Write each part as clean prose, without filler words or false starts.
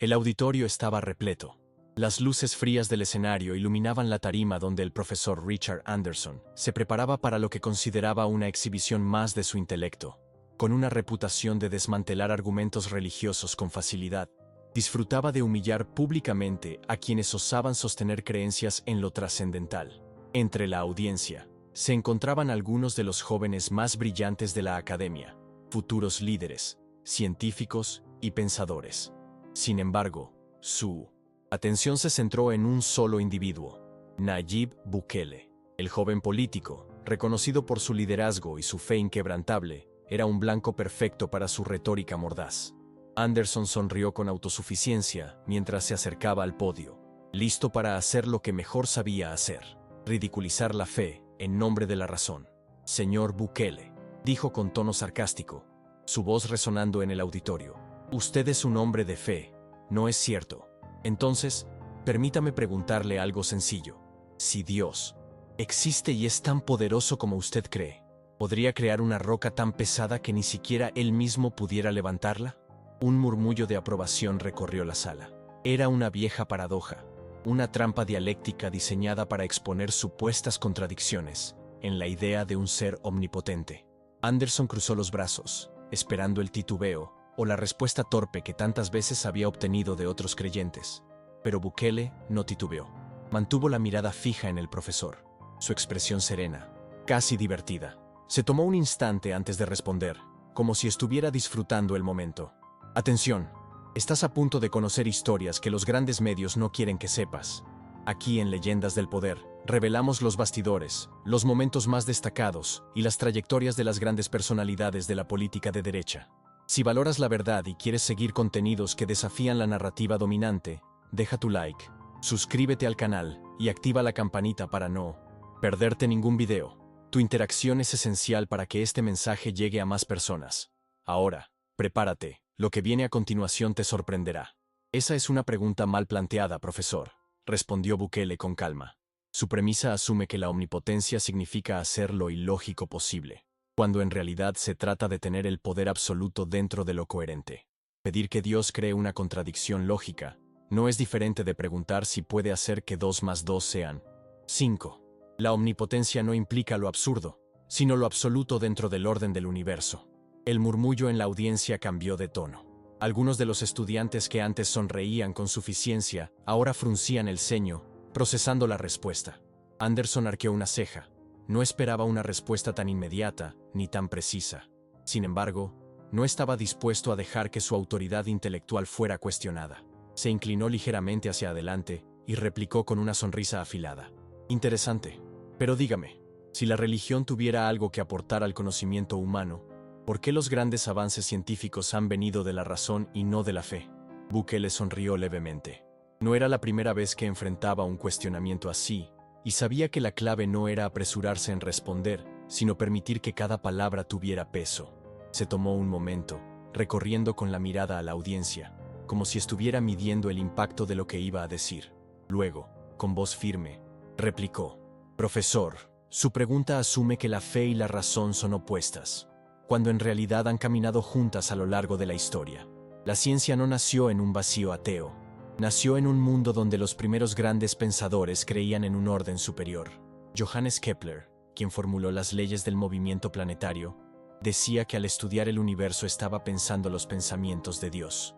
El auditorio estaba repleto. Las luces frías del escenario iluminaban la tarima donde el profesor Richard Anderson se preparaba para lo que consideraba una exhibición más de su intelecto. Con una reputación de desmantelar argumentos religiosos con facilidad, disfrutaba de humillar públicamente a quienes osaban sostener creencias en lo trascendental. Entre la audiencia, se encontraban algunos de los jóvenes más brillantes de la academia, futuros líderes, científicos y pensadores. Sin embargo, su atención se centró en un solo individuo, Nayib Bukele. El joven político, reconocido por su liderazgo y su fe inquebrantable, era un blanco perfecto para su retórica mordaz. Anderson sonrió con autosuficiencia mientras se acercaba al podio, listo para hacer lo que mejor sabía hacer: ridiculizar la fe en nombre de la razón. Señor Bukele, dijo con tono sarcástico, su voz resonando en el auditorio, usted es un hombre de fe, ¿no es cierto? Entonces, permítame preguntarle algo sencillo. Si Dios existe y es tan poderoso como usted cree, ¿podría crear una roca tan pesada que ni siquiera él mismo pudiera levantarla? Un murmullo de aprobación recorrió la sala. Era una vieja paradoja, una trampa dialéctica diseñada para exponer supuestas contradicciones en la idea de un ser omnipotente. Anderson cruzó los brazos, esperando el titubeo o la respuesta torpe que tantas veces había obtenido de otros creyentes. Pero Bukele no titubeó. Mantuvo la mirada fija en el profesor, su expresión serena, casi divertida. Se tomó un instante antes de responder, como si estuviera disfrutando el momento. Atención, estás a punto de conocer historias que los grandes medios no quieren que sepas. Aquí en Leyendas del Poder, revelamos los bastidores, los momentos más destacados y las trayectorias de las grandes personalidades de la política de derecha. Si valoras la verdad y quieres seguir contenidos que desafían la narrativa dominante, deja tu like, suscríbete al canal y activa la campanita para no perderte ningún video. Tu interacción es esencial para que este mensaje llegue a más personas. Ahora, prepárate, lo que viene a continuación te sorprenderá. Esa es una pregunta mal planteada, profesor, respondió Bukele con calma. Su premisa asume que la omnipotencia significa hacer lo ilógico posible, cuando en realidad se trata de tener el poder absoluto dentro de lo coherente. Pedir que Dios cree una contradicción lógica no es diferente de preguntar si puede hacer que 2 más 2 sean 5. La omnipotencia no implica lo absurdo, sino lo absoluto dentro del orden del universo. El murmullo en la audiencia cambió de tono. Algunos de los estudiantes que antes sonreían con suficiencia, ahora fruncían el ceño, procesando la respuesta. Anderson arqueó una ceja. No esperaba una respuesta tan inmediata, ni tan precisa. Sin embargo, no estaba dispuesto a dejar que su autoridad intelectual fuera cuestionada. Se inclinó ligeramente hacia adelante y replicó con una sonrisa afilada. Interesante. Pero dígame, si la religión tuviera algo que aportar al conocimiento humano, ¿por qué los grandes avances científicos han venido de la razón y no de la fe? Bukele sonrió levemente. No era la primera vez que enfrentaba un cuestionamiento así, y sabía que la clave no era apresurarse en responder, sino permitir que cada palabra tuviera peso. Se tomó un momento, recorriendo con la mirada a la audiencia, como si estuviera midiendo el impacto de lo que iba a decir. Luego, con voz firme, replicó: Profesor, su pregunta asume que la fe y la razón son opuestas, cuando en realidad han caminado juntas a lo largo de la historia. La ciencia no nació en un vacío ateo. Nació en un mundo donde los primeros grandes pensadores creían en un orden superior. Johannes Kepler, quien formuló las leyes del movimiento planetario, decía que al estudiar el universo estaba pensando los pensamientos de Dios.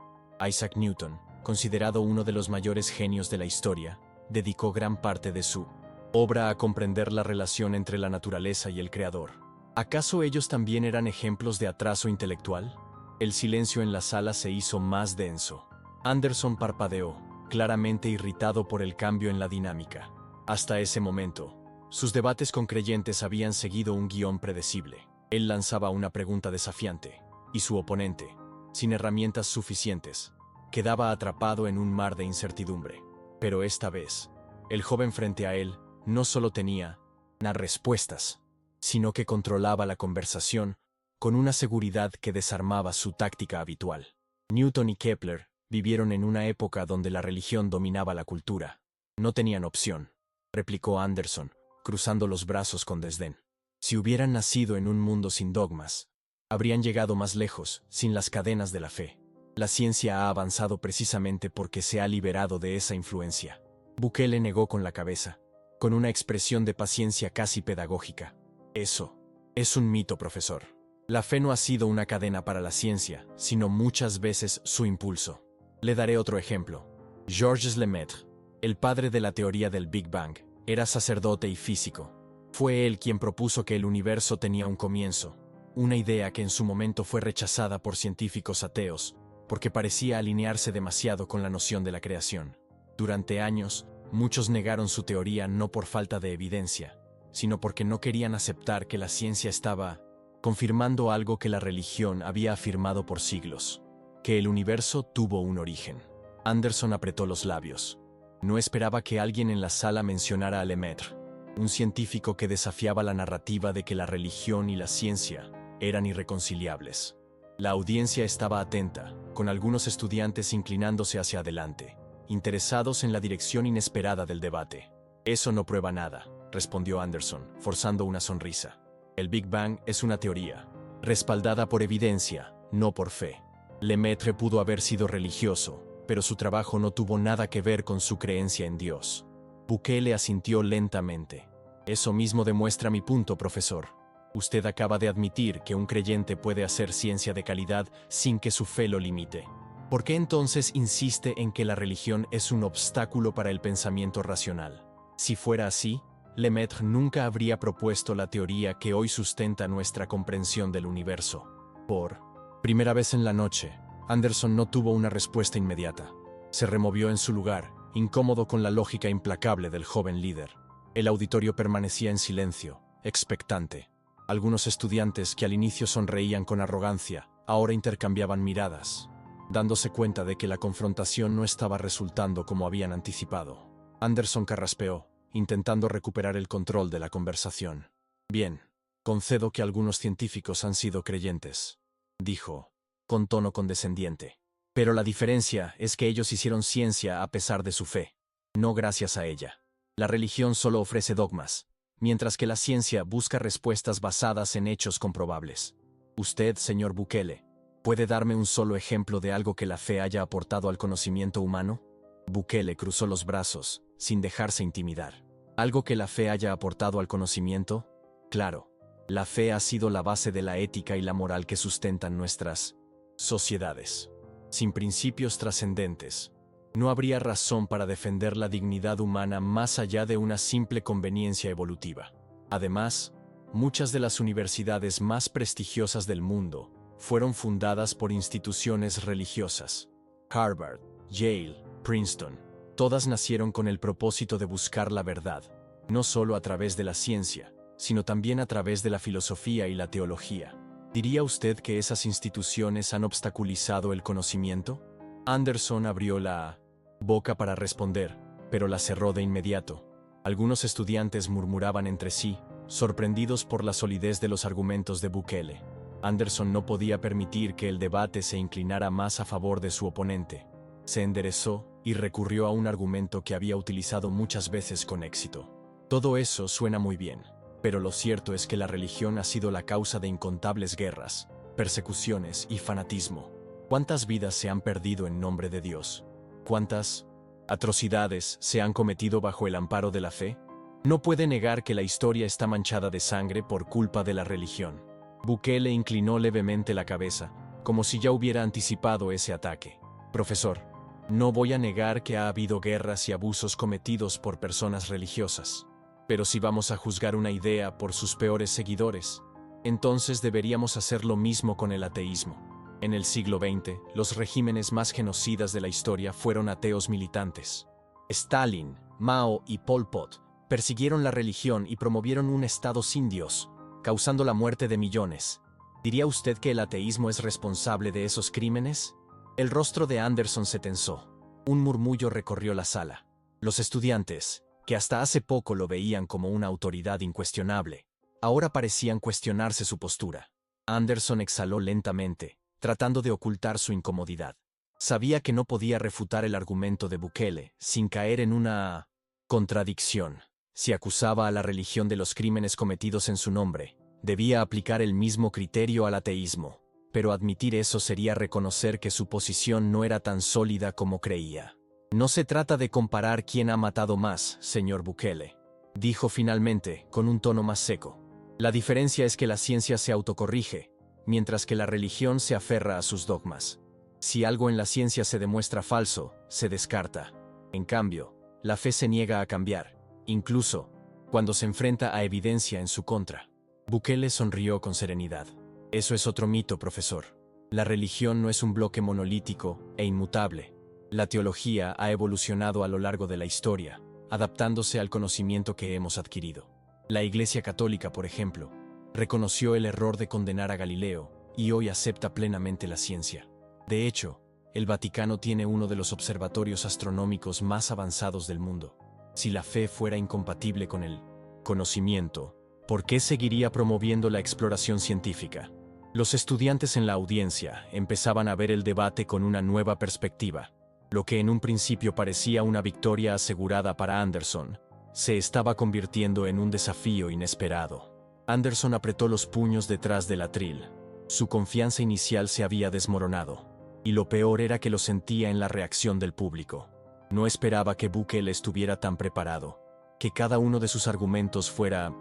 Isaac Newton, considerado uno de los mayores genios de la historia, dedicó gran parte de su obra a comprender la relación entre la naturaleza y el Creador. ¿Acaso ellos también eran ejemplos de atraso intelectual? El silencio en la sala se hizo más denso. Anderson parpadeó, claramente irritado por el cambio en la dinámica. Hasta ese momento, sus debates con creyentes habían seguido un guión predecible. Él lanzaba una pregunta desafiante, y su oponente, sin herramientas suficientes, quedaba atrapado en un mar de incertidumbre. Pero esta vez, el joven frente a él no solo tenía las respuestas, sino que controlaba la conversación con una seguridad que desarmaba su táctica habitual. Newton y Kepler vivieron en una época donde la religión dominaba la cultura. No tenían opción, replicó Anderson, cruzando los brazos con desdén. Si hubieran nacido en un mundo sin dogmas, habrían llegado más lejos, sin las cadenas de la fe. La ciencia ha avanzado precisamente porque se ha liberado de esa influencia. Bukele negó con la cabeza, con una expresión de paciencia casi pedagógica. Eso es un mito, profesor. La fe no ha sido una cadena para la ciencia, sino muchas veces su impulso. Le daré otro ejemplo. Georges Lemaitre, el padre de la teoría del Big Bang, era sacerdote y físico. Fue él quien propuso que el universo tenía un comienzo, una idea que en su momento fue rechazada por científicos ateos, porque parecía alinearse demasiado con la noción de la creación. Durante años, muchos negaron su teoría no por falta de evidencia, sino porque no querían aceptar que la ciencia estaba confirmando algo que la religión había afirmado por siglos, que el universo tuvo un origen. Anderson apretó los labios. No esperaba que alguien en la sala mencionara a Lemaitre, un científico que desafiaba la narrativa de que la religión y la ciencia eran irreconciliables. La audiencia estaba atenta, con algunos estudiantes inclinándose hacia adelante, interesados en la dirección inesperada del debate. Eso no prueba nada, respondió Anderson, forzando una sonrisa. El Big Bang es una teoría, respaldada por evidencia, no por fe. Lemaitre pudo haber sido religioso, pero su trabajo no tuvo nada que ver con su creencia en Dios. Bukele asintió lentamente. Eso mismo demuestra mi punto, profesor. Usted acaba de admitir que un creyente puede hacer ciencia de calidad sin que su fe lo limite. ¿Por qué entonces insiste en que la religión es un obstáculo para el pensamiento racional? Si fuera así, Lemaitre nunca habría propuesto la teoría que hoy sustenta nuestra comprensión del universo. Por primera vez en la noche, Anderson no tuvo una respuesta inmediata. Se removió en su lugar, incómodo con la lógica implacable del joven líder. El auditorio permanecía en silencio, expectante. Algunos estudiantes que al inicio sonreían con arrogancia, ahora intercambiaban miradas, dándose cuenta de que la confrontación no estaba resultando como habían anticipado. Anderson carraspeó, intentando recuperar el control de la conversación. Bien, concedo que algunos científicos han sido creyentes, dijo, con tono condescendiente. Pero la diferencia es que ellos hicieron ciencia a pesar de su fe, no gracias a ella. La religión solo ofrece dogmas, mientras que la ciencia busca respuestas basadas en hechos comprobables. Usted, señor Bukele, ¿puede darme un solo ejemplo de algo que la fe haya aportado al conocimiento humano? Bukele cruzó los brazos, sin dejarse intimidar. ¿Algo que la fe haya aportado al conocimiento? Claro, la fe ha sido la base de la ética y la moral que sustentan nuestras sociedades. Sin principios trascendentes, no habría razón para defender la dignidad humana más allá de una simple conveniencia evolutiva. Además, muchas de las universidades más prestigiosas del mundo fueron fundadas por instituciones religiosas. Harvard, Yale, Princeton, todas nacieron con el propósito de buscar la verdad, no solo a través de la ciencia, sino también a través de la filosofía y la teología. ¿Diría usted que esas instituciones han obstaculizado el conocimiento? Anderson abrió la boca para responder, pero la cerró de inmediato. Algunos estudiantes murmuraban entre sí, sorprendidos por la solidez de los argumentos de Bukele. Anderson no podía permitir que el debate se inclinara más a favor de su oponente. Se enderezó y recurrió a un argumento que había utilizado muchas veces con éxito. Todo eso suena muy bien, pero lo cierto es que la religión ha sido la causa de incontables guerras, persecuciones y fanatismo. ¿Cuántas vidas se han perdido en nombre de Dios? ¿Cuántas atrocidades se han cometido bajo el amparo de la fe? No puede negar que la historia está manchada de sangre por culpa de la religión. Bukele inclinó levemente la cabeza, como si ya hubiera anticipado ese ataque. Profesor, no voy a negar que ha habido guerras y abusos cometidos por personas religiosas. Pero si vamos a juzgar una idea por sus peores seguidores, entonces deberíamos hacer lo mismo con el ateísmo. En el siglo XX, los regímenes más genocidas de la historia fueron ateos militantes. Stalin, Mao y Pol Pot persiguieron la religión y promovieron un Estado sin Dios, causando la muerte de millones. ¿Diría usted que el ateísmo es responsable de esos crímenes? El rostro de Anderson se tensó. Un murmullo recorrió la sala. Los estudiantes, que hasta hace poco lo veían como una autoridad incuestionable, ahora parecían cuestionarse su postura. Anderson exhaló lentamente, tratando de ocultar su incomodidad. Sabía que no podía refutar el argumento de Bukele sin caer en una contradicción. Si acusaba a la religión de los crímenes cometidos en su nombre, debía aplicar el mismo criterio al ateísmo. pero admitir eso sería reconocer que su posición no era tan sólida como creía. No se trata de comparar quién ha matado más, señor Bukele, dijo finalmente, con un tono más seco. La diferencia es que la ciencia se autocorrige, mientras que la religión se aferra a sus dogmas. Si algo en la ciencia se demuestra falso, se descarta. En cambio, la fe se niega a cambiar, incluso cuando se enfrenta a evidencia en su contra. Bukele sonrió con serenidad. Eso es otro mito, profesor. La religión no es un bloque monolítico e inmutable. La teología ha evolucionado a lo largo de la historia, adaptándose al conocimiento que hemos adquirido. La Iglesia Católica, por ejemplo, reconoció el error de condenar a Galileo y hoy acepta plenamente la ciencia. De hecho, el Vaticano tiene uno de los observatorios astronómicos más avanzados del mundo. Si la fe fuera incompatible con el conocimiento, ¿por qué seguiría promoviendo la exploración científica? Los estudiantes en la audiencia empezaban a ver el debate con una nueva perspectiva. Lo que en un principio parecía una victoria asegurada para Anderson, se estaba convirtiendo en un desafío inesperado. Anderson apretó los puños detrás del atril. Su confianza inicial se había desmoronado. Y lo peor era que lo sentía en la reacción del público. No esperaba que Bukele estuviera tan preparado, que cada uno de sus argumentos fuera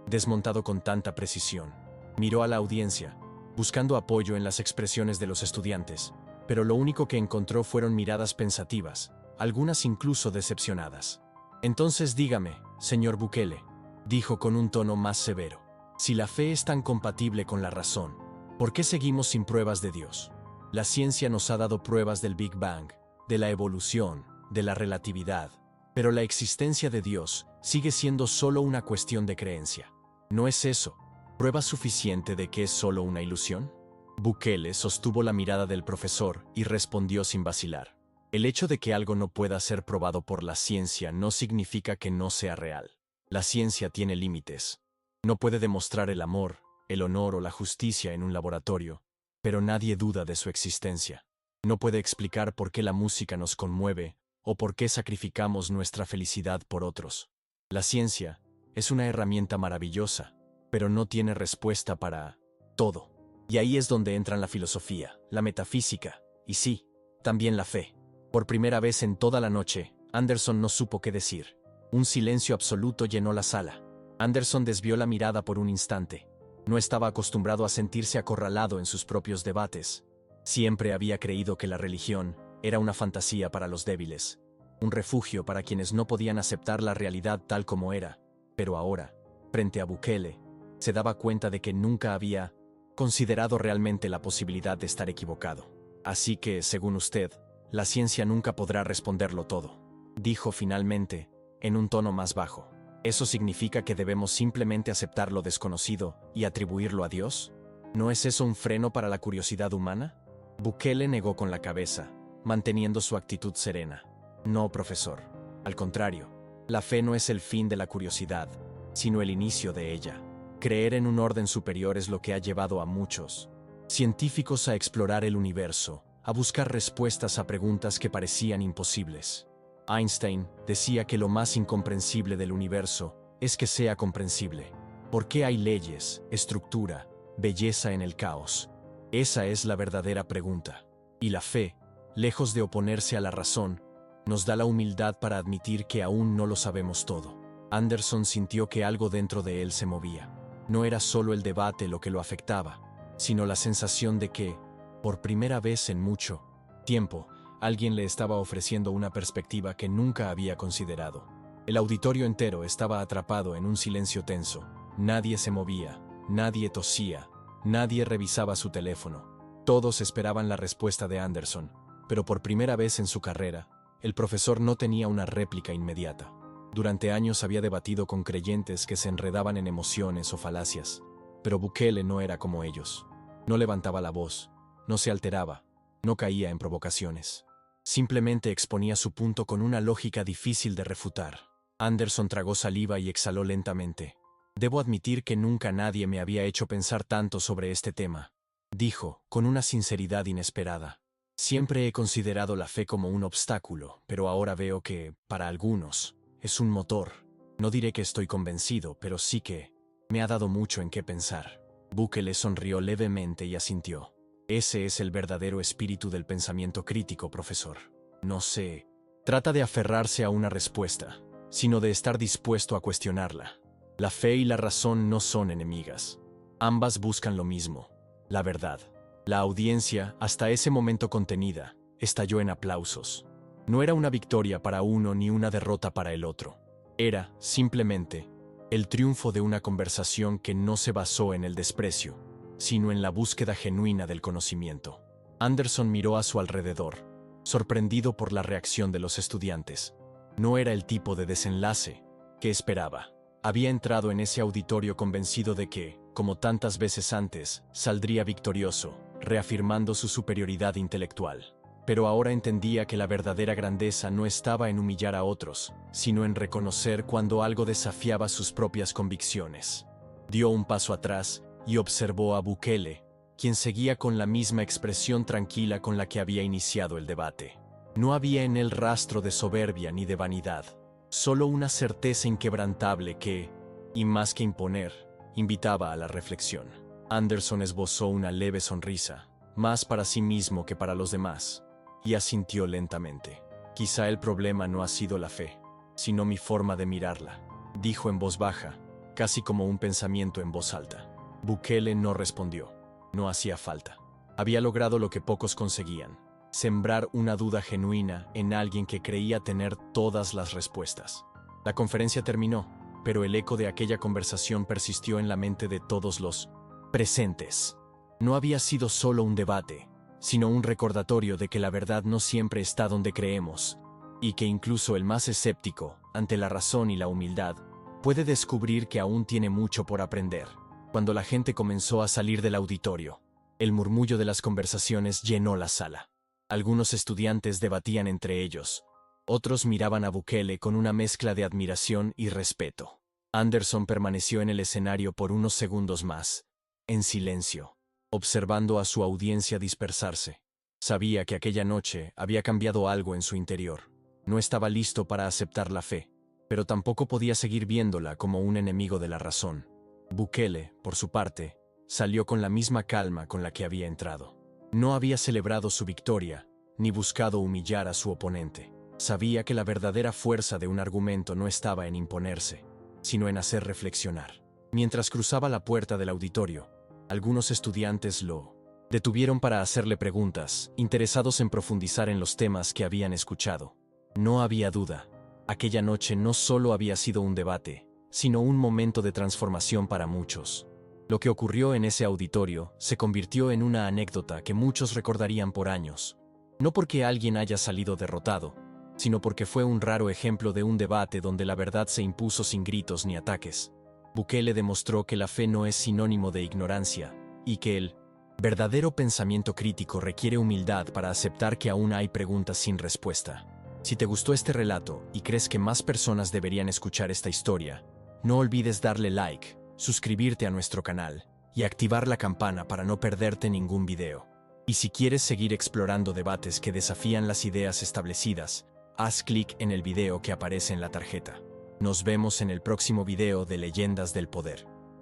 desmontado con tanta precisión. Miró a la audiencia, buscando apoyo en las expresiones de los estudiantes, pero lo único que encontró fueron miradas pensativas, algunas incluso decepcionadas. Entonces dígame, señor Bukele, dijo con un tono más severo, si la fe es tan compatible con la razón, ¿por qué seguimos sin pruebas de Dios? La ciencia nos ha dado pruebas del Big Bang, de la evolución, de la relatividad, pero la existencia de Dios sigue siendo solo una cuestión de creencia. ¿No es eso prueba suficiente de que es solo una ilusión? Bukele sostuvo la mirada del profesor y respondió sin vacilar. El hecho de que algo no pueda ser probado por la ciencia no significa que no sea real. La ciencia tiene límites. No puede demostrar el amor, el honor o la justicia en un laboratorio, pero nadie duda de su existencia. No puede explicar por qué la música nos conmueve o por qué sacrificamos nuestra felicidad por otros. La ciencia es una herramienta maravillosa, pero no tiene respuesta para todo. Y ahí es donde entran la filosofía, la metafísica, y sí, también la fe. Por primera vez en toda la noche, Anderson no supo qué decir. Un silencio absoluto llenó la sala. Anderson desvió la mirada por un instante. No estaba acostumbrado a sentirse acorralado en sus propios debates. Siempre había creído que la religión era una fantasía para los débiles, un refugio para quienes no podían aceptar la realidad tal como era. Pero ahora, frente a Bukele, se daba cuenta de que nunca había considerado realmente la posibilidad de estar equivocado. Así que, según usted, la ciencia nunca podrá responderlo todo, dijo finalmente, en un tono más bajo. ¿Eso significa que debemos simplemente aceptar lo desconocido y atribuirlo a Dios? ¿No es eso un freno para la curiosidad humana? Bukele negó con la cabeza, manteniendo su actitud serena. No, profesor. Al contrario, la fe no es el fin de la curiosidad, sino el inicio de ella. Creer en un orden superior es lo que ha llevado a muchos científicos a explorar el universo, a buscar respuestas a preguntas que parecían imposibles. Einstein decía que lo más incomprensible del universo es que sea comprensible. ¿Por qué hay leyes, estructura, belleza en el caos? Esa es la verdadera pregunta. Y la fe, lejos de oponerse a la razón, nos da la humildad para admitir que aún no lo sabemos todo. Anderson sintió que algo dentro de él se movía. No era solo el debate lo que lo afectaba, sino la sensación de que, por primera vez en mucho tiempo, alguien le estaba ofreciendo una perspectiva que nunca había considerado. El auditorio entero estaba atrapado en un silencio tenso. Nadie se movía, nadie tosía, nadie revisaba su teléfono. Todos esperaban la respuesta de Anderson, pero por primera vez en su carrera, el profesor no tenía una réplica inmediata. Durante años había debatido con creyentes que se enredaban en emociones o falacias, pero Bukele no era como ellos. No levantaba la voz, no se alteraba, no caía en provocaciones. Simplemente exponía su punto con una lógica difícil de refutar. Anderson tragó saliva y exhaló lentamente. Debo admitir que nunca nadie me había hecho pensar tanto sobre este tema, dijo, con una sinceridad inesperada. Siempre he considerado la fe como un obstáculo, pero ahora veo que, para algunos, es un motor. No diré que estoy convencido, pero sí que me ha dado mucho en qué pensar. Bukele sonrió levemente y asintió. Ese es el verdadero espíritu del pensamiento crítico, profesor. No se trata de aferrarse a una respuesta, sino de estar dispuesto a cuestionarla. La fe y la razón no son enemigas. Ambas buscan lo mismo, la verdad. La audiencia, hasta ese momento contenida, estalló en aplausos. No era una victoria para uno ni una derrota para el otro. Era, simplemente, el triunfo de una conversación que no se basó en el desprecio, sino en la búsqueda genuina del conocimiento. Anderson miró a su alrededor, sorprendido por la reacción de los estudiantes. No era el tipo de desenlace que esperaba. Había entrado en ese auditorio convencido de que, como tantas veces antes, saldría victorioso, reafirmando su superioridad intelectual. Pero ahora entendía que la verdadera grandeza no estaba en humillar a otros, sino en reconocer cuando algo desafiaba sus propias convicciones. Dio un paso atrás y observó a Bukele, quien seguía con la misma expresión tranquila con la que había iniciado el debate. No había en él rastro de soberbia ni de vanidad, solo una certeza inquebrantable que, y más que imponer, invitaba a la reflexión. Anderson esbozó una leve sonrisa, más para sí mismo que para los demás, y asintió lentamente. Quizá el problema no ha sido la fe, sino mi forma de mirarla, dijo en voz baja, casi como un pensamiento en voz alta. Bukele no respondió. No hacía falta. Había logrado lo que pocos conseguían: sembrar una duda genuina en alguien que creía tener todas las respuestas. La conferencia terminó, pero el eco de aquella conversación persistió en la mente de todos los presentes. No había sido solo un debate, sino un recordatorio de que la verdad no siempre está donde creemos, y que incluso el más escéptico, ante la razón y la humildad, puede descubrir que aún tiene mucho por aprender. Cuando la gente comenzó a salir del auditorio, el murmullo de las conversaciones llenó la sala. Algunos estudiantes debatían entre ellos, otros miraban a Bukele con una mezcla de admiración y respeto. Anderson permaneció en el escenario por unos segundos más, en silencio, observando a su audiencia dispersarse. Sabía que aquella noche había cambiado algo en su interior. No estaba listo para aceptar la fe, pero tampoco podía seguir viéndola como un enemigo de la razón. Bukele, por su parte, salió con la misma calma con la que había entrado. No había celebrado su victoria, ni buscado humillar a su oponente. Sabía que la verdadera fuerza de un argumento no estaba en imponerse, sino en hacer reflexionar. Mientras cruzaba la puerta del auditorio, algunos estudiantes lo detuvieron para hacerle preguntas, interesados en profundizar en los temas que habían escuchado. No había duda. Aquella noche no solo había sido un debate, sino un momento de transformación para muchos. Lo que ocurrió en ese auditorio se convirtió en una anécdota que muchos recordarían por años. No porque alguien haya salido derrotado, sino porque fue un raro ejemplo de un debate donde la verdad se impuso sin gritos ni ataques. Bukele demostró que la fe no es sinónimo de ignorancia, y que el verdadero pensamiento crítico requiere humildad para aceptar que aún hay preguntas sin respuesta. Si te gustó este relato y crees que más personas deberían escuchar esta historia, no olvides darle like, suscribirte a nuestro canal y activar la campana para no perderte ningún video. Y si quieres seguir explorando debates que desafían las ideas establecidas, haz clic en el video que aparece en la tarjeta. Nos vemos en el próximo video de Leyendas del Poder.